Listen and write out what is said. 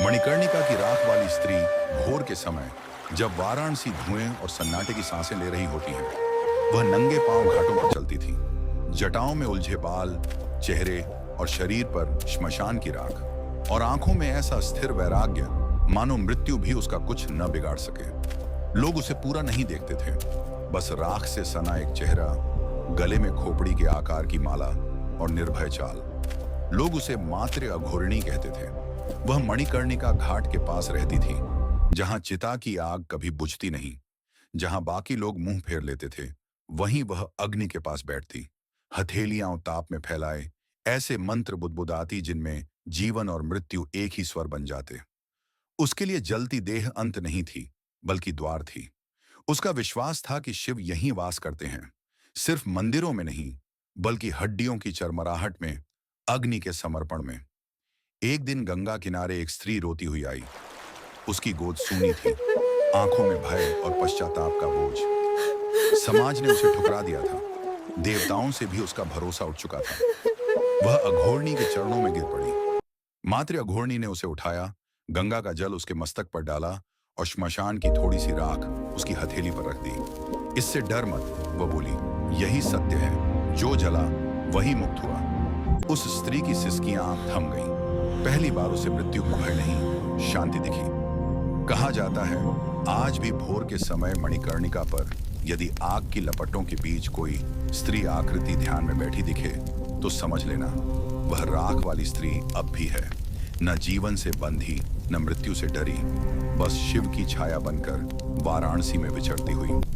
मणिकर्णिका की राख वाली स्त्री भोर के समय, जब वाराणसी धुएं और सन्नाटे की सांसें ले रही होती हैं, वह नंगे पांव घाटों पर चलती थी। जटाओं में उलझे बाल, चेहरे और शरीर पर श्मशान की राख, और आंखों में ऐसा स्थिर वैराग्य मानो मृत्यु भी उसका कुछ न बिगाड़ सके। लोग उसे पूरा नहीं देखते थे, बस राख से सना एक चेहरा, गले में खोपड़ी के आकार की माला और निर्भय चाल। लोग उसे मातृ अघोरिणी कहते थे। वह मणिकर्णिका घाट के पास रहती थी, जहां चिता की आग कभी बुझती नहीं। जहां बाकी लोग मुंह फेर लेते थे, वहीं वह अग्नि के पास बैठती, हथेलियां ताप में फैलाए, ऐसे मंत्र बुदबुदाती जिनमें जीवन और मृत्यु एक ही स्वर बन जाते। उसके लिए जलती देह अंत नहीं थी, बल्कि द्वार थी। उसका विश्वास था कि शिव यहीं वास करते हैं, सिर्फ मंदिरों में नहीं, बल्कि हड्डियों की चरमराहट में, अग्नि के समर्पण में। एक दिन गंगा किनारे एक स्त्री रोती हुई आई। उसकी गोद सूनी थी, आंखों में भय और पश्चाताप का बोझ। समाज ने उसे ठुकरा दिया था, देवताओं से भी उसका भरोसा उठ चुका था। वह अघोरनी के चरणों में गिर पड़ी। मातृ अघोरनी ने उसे उठाया, गंगा का जल उसके मस्तक पर डाला और श्मशान की थोड़ी सी राख उसकी हथेली पर रख दी। इससे डर मत, वह बोली, यही सत्य है, जो जला वही मुक्त हुआ। उस स्त्री की सिसकियां थम गईं। पहली बार उसे मृत्यु का भय नहीं, शांति दिखी। कहा जाता है, आज भी भोर के समय मणिकर्णिका पर यदि आग की लपटों के बीच कोई स्त्री आकृति ध्यान में बैठी दिखे, तो समझ लेना वह राख वाली स्त्री अब भी है, न जीवन से बंधी, न मृत्यु से डरी, बस शिव की छाया बनकर वाराणसी में विचरती हुई।